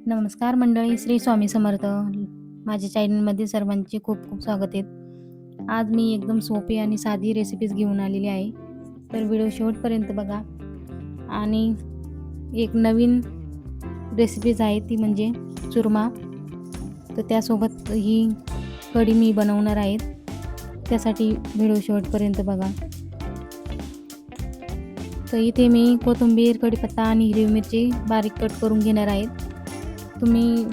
नमस्कार मंडळी, श्री स्वामी समर्थ. माझ्या चॅनलमध्ये सर्वांचे खूप खूप स्वागत आहे. आज मी एकदम सोपी आणि साधी रेसिपीज घेऊन आलेली आहे. तर व्हिडिओ शेवटपर्यंत बघा. आणि एक नवीन रेसिपीज आहे ती म्हणजे चुरमा. तर त्यासोबत ही कढी मी बनवणार आहे. त्यासाठी व्हिडिओ शेवटपर्यंत बघा. तर इथे मी कोथिंबीर, कढीपत्ता आणि हिरवी मिरची बारीक कट करून घेणार आहे. तुम्ही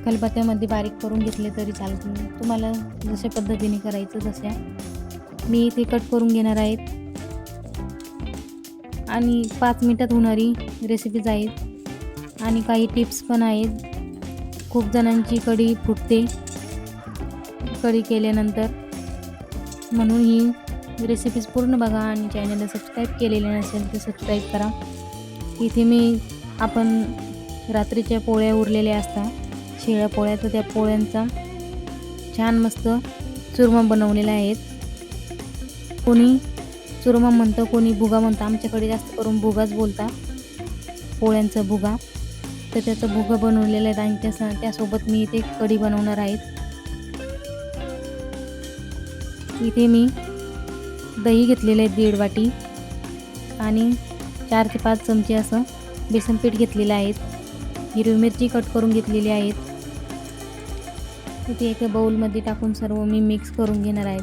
खलबत्त्यामध्ये बारीक करून घेतले तरी चालतील, तुम्हाला जशा पद्धतीने करायचं तशा. मी इथे कट करून घेणार आहेत आणि 5 मिनिटात होणारी रेसिपीज आहेत आणि काही टिप्स पण आहेत. खूप जणांची कढी फुटते कढी केल्यानंतर, म्हणून ही रेसिपीज पूर्ण बघा आणि चॅनलला सबस्क्राईब केलेले नसेल तर सबस्क्राईब करा. इथे आपण रात्रीच्या पोळ्या उरलेल्या असतात, शिळ्या पोळ्या, तर त्या पोळ्यांचा छान मस्त चुरमा बनवलेला आहे. कोणी चुरमा म्हणतं, कोणी भुगा म्हणतं. आमच्याकडे जास्त करून भुगाच बोलतात, पोळ्यांचा भुगा. तर त्याचा भुगा बनवलेला आहे आणि त्यासोबत मी इथे कढी बनवणार आहे. इथे मी दही घेतलेलं आहे 1.5 वाटी आणि 4 ते 5 चमचे असं बेसन पीठ घेतलेलं आहे. हिरवी मिरची कट करून घेतलेली आहेत. इथे एका बाउलमध्ये टाकून सर्व मी मिक्स करून घेणार आहे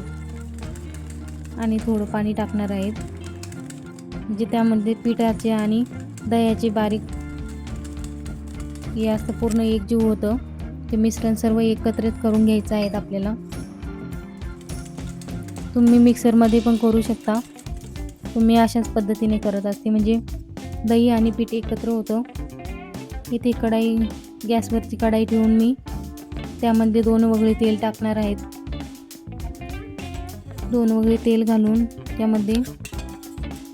आणि थोडं पाणी टाकणार आहे, म्हणजे त्यामध्ये पिठाचे आणि दह्याचे बारीक हे असं पूर्ण एकजीव होतं. ते मिश्रण सर्व एकत्रित करून घ्यायचं आहे आपल्याला. तुम्ही मिक्सरमध्ये पण करू शकता. तुम्ही अशाच पद्धतीने करत असते, म्हणजे दही आणि पीठ एकत्र होतं. इथे गॅसवरची कढाई ठेवून मी त्यामध्ये 2 वगळे तेल टाकणार आहेत. 2 वगळे तेल घालून त्यामध्ये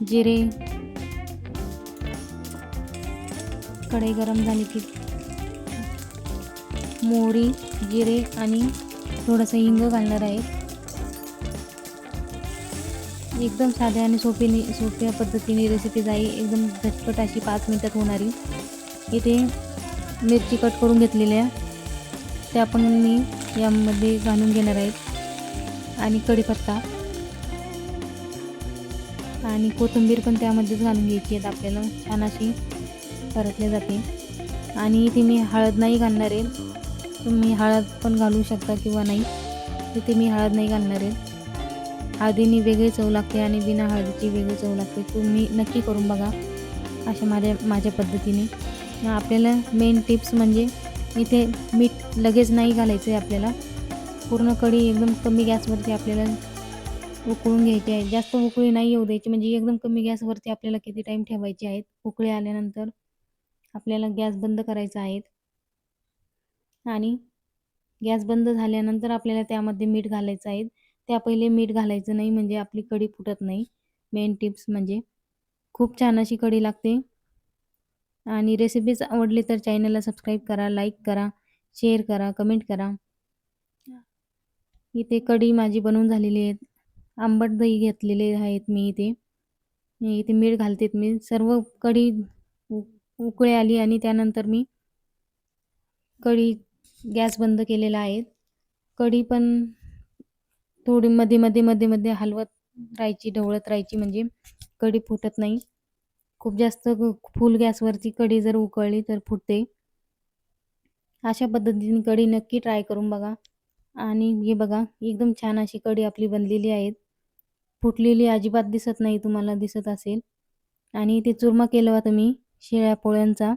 जिरे, कढई गरम झाली की मोहरी, जिरे आणि थोडंसं हिंग घालणार आहे. एकदम साध्या आणि सोप्या पद्धतीने रेसिपीज आहे, एकदम झटपट अशी 5 मिनिटात होणारी. इथे मिरची कट करून घेतलेल्या त्या पण मी यामध्ये घालून घेणार आहेत आणि कढीपत्ता आणि कोथिंबीर पण त्यामध्येच घालून घ्यायची आहेत आपल्याला. छान अशी परतले जाते. आणि इथे मी हळद नाही घालणार आहे. तुम्ही हळद पण घालू शकता किंवा नाही. इथे मी हळद नाही घालणार आहे. हळदीने वेगळी चव लागते आणि बिना हळदीची वेगळी चव लागते. तुम्ही नक्की करून बघा अशा माझ्या पद्धतीने. आपल्याला मेन टिप्स म्हणजे इथे मीठ लगेच नाही घालायचं आहे आपल्याला. पूर्ण कढी एकदम कमी गॅसवरती आपल्याला उकळून घ्यायची आहे. जास्त उकळी नाही येऊ द्यायची, म्हणजे एकदम कमी गॅसवरती आपल्याला किती टाईम ठेवायची आहेत. उकळी आल्यानंतर आपल्याला गॅस बंद करायचा आहे आणि गॅस बंद झाल्यानंतर आपल्याला त्यामध्ये मीठ घालायचं आहे. त्या पहिले मीठ घालायचं नाही, म्हणजे आपली कढी फुटत नाही. मेन टिप्स म्हणजे खूप छान अशी कढी लागते. आणि रेसिपीज आवडली तर चॅनलला सबस्क्राईब करा, लाईक करा, शेअर करा, कमेंट करा. इथे कढी माझी बनवून झालेली आहे. आंबट दही घेतलेले आहेत मी इथे. इथे मीठ घालते मी. सर्व कढी उकळी आली आणि त्यानंतर मी कढी गॅस बंद केलेला आहे. कढी पण थोडी मध्ये हलवत राहायची, ढवळत राहायची, म्हणजे कढी फुटत नाही. खूप जास्त फुल गॅसवरती कढी जर उकळली तर फुटते. अशा पद्धतीने कढी नक्की ट्राय करून बघा. आणि हे बघा, एकदम छान अशी कढी आपली बनलेली आहे. फुटलेली अजिबात दिसत नाही, तुम्हाला दिसत असेल. आणि ते चुरमा केला होता मी शिळ्या पोळ्यांचा.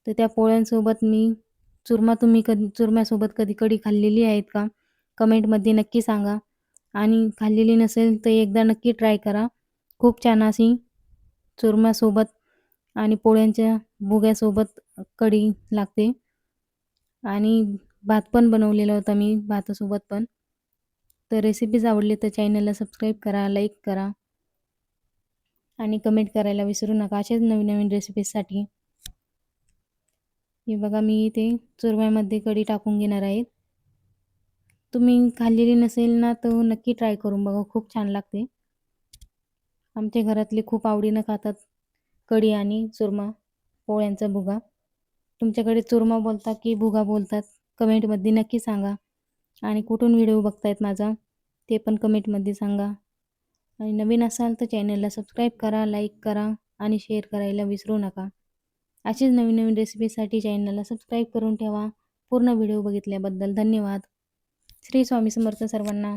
तर त्या पोळ्यांसोबत मी तुम्ही चुरम्यासोबत कधी कढी खाल्लेली आहेत का? कमेंटमध्ये नक्की सांगा. आणि खाल्लेली नसेल तर एकदा नक्की ट्राय करा. खूप छान अशी चुरम्यासोबत आणि पोळ्यांच्या भुग्यासोबत कढी लागते. आणि भात पण बनवलेला होता मी भातासोबत पण. तर रेसिपीज आवडली तर चॅनलला सबस्क्राईब करा, लाईक करा आणि कमेंट करायला विसरू नका अशाच नवीन नवीन रेसिपीजसाठी. हे बघा, मी इथे चुरम्यामध्ये कढी टाकून घेणार आहे. तुम्ही खाल्लेली नसेल ना तर नक्की ट्राय करून बघा, खूप छान लागते. आमच्या घरातले खूप आवडीनं खातात कढी आणि चुरमा, पोळ्यांचा भुगा. तुमच्याकडे चुरमा बोलतात की भुगा बोलतात कमेंटमध्ये नक्की सांगा. आणि कुठून व्हिडिओ बघतायत माझा ते पण कमेंटमध्ये सांगा. आणि नवीन असाल तर चॅनलला सबस्क्राईब करा, लाईक करा आणि शेअर करायला विसरू नका. अशीच नवीन नवीन रेसिपीसाठी चॅनलला सबस्क्राईब करून ठेवा. पूर्ण व्हिडिओ बघितल्याबद्दल धन्यवाद. श्री स्वामी समर्थ सर्वांना.